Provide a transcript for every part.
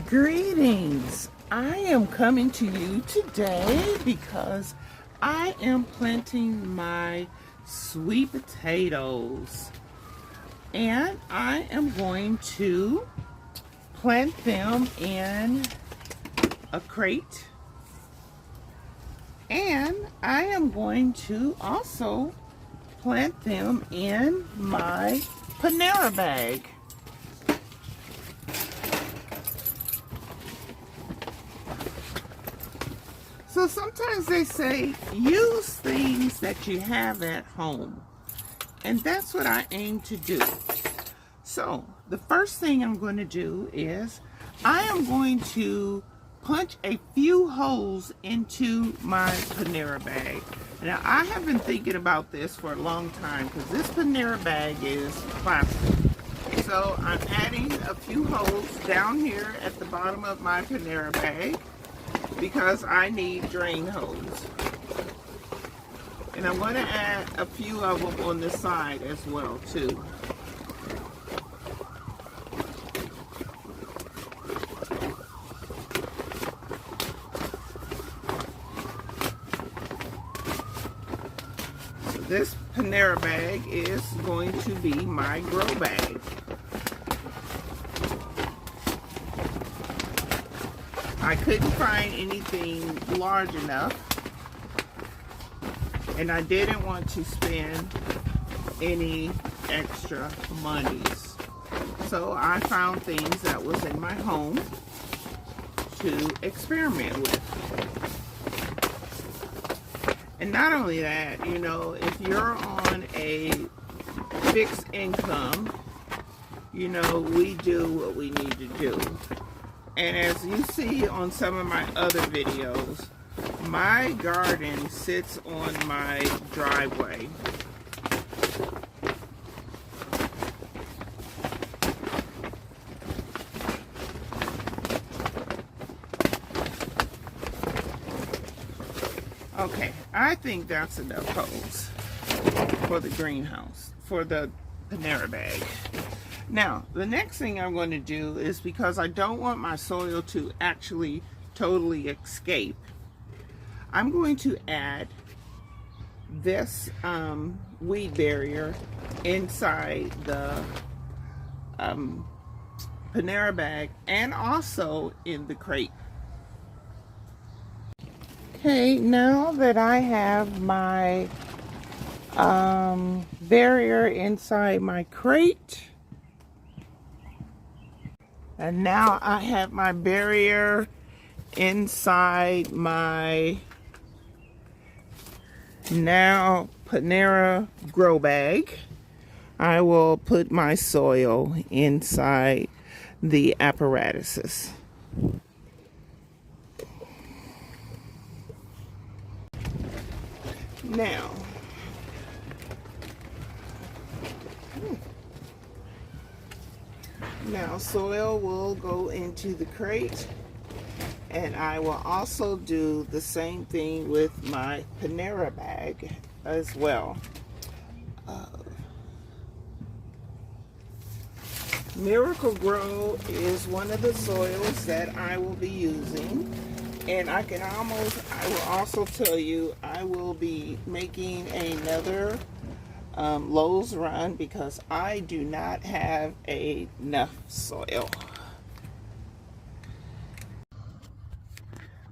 Greetings. I am coming to you today because I am planting my sweet potatoes, and I am going to plant them in a crate, and I am going to also plant them in my Panera bag. So sometimes they say use things that you have at home, and that's what I aim to do. So the first thing I'm going to do is I am going to punch a few holes into my Panera bag. Now I have been thinking about this for a long time because this Panera bag is plastic. So I'm adding a few holes down here at the bottom of my Panera bag, because I need drain hose. And I'm going to add a few of them on the side as well too. So this Panera bag is going to be my grow bag. I couldn't find anything large enough, and I didn't want to spend any extra monies. So I found things that was in my home to experiment with. And not only that, you know, if you're on a fixed income, you know, we do what we need to do. And as you see on some of my other videos, my garden sits on my driveway. Okay, I think that's enough holes for the greenhouse, for the Panera bag. Now, the next thing I'm going to do is, because I don't want my soil to actually totally escape, I'm going to add this weed barrier inside the Panera bag and also in the crate. Okay, now that I have my barrier inside my crate, and now I have my barrier inside my now Panera grow bag, I will put my soil inside the apparatuses. Now soil will go into the crate, and I will also do the same thing with my Panera bag as well. Miracle Grow is one of the soils that I will be using, and I will also tell you I will be making another Lowe's run because I do not have enough soil.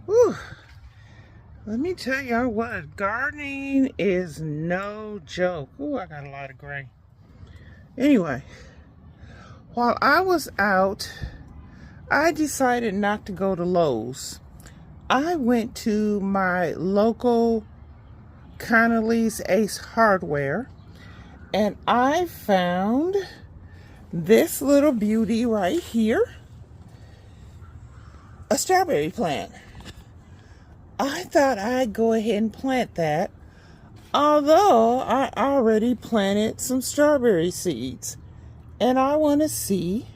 Whew. Let me tell y'all what, gardening is no joke. Ooh, I got a lot of gray. Anyway, while I was out, I decided not to go to Lowe's. I went to my local Connolly's Ace Hardware, and I found this little beauty right here, a strawberry plant. I thought I'd go ahead and plant that, although I already planted some strawberry seeds, and I want to see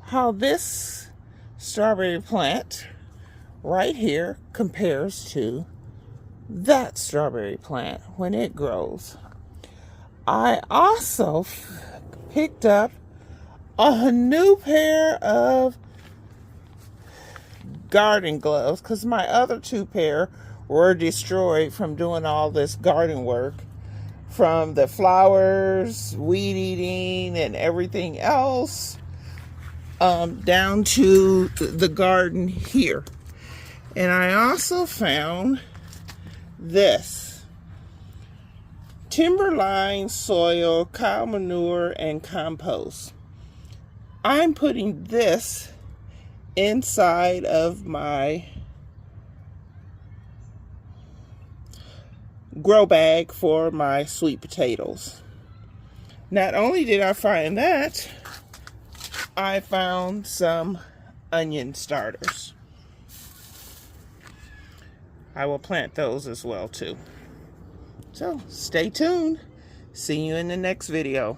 how this strawberry plant right here compares to that strawberry plant when it grows. I also picked up a new pair of garden gloves because my other two pair were destroyed from doing all this garden work, from the flowers, weed eating, and everything else, down to the garden here. And I also found this timberline soil, cow manure, and compost. I'm putting this inside of my grow bag for my sweet potatoes. Not only did I find that, I found some onion starters. I will plant those as well too. So stay tuned. See you in the next video.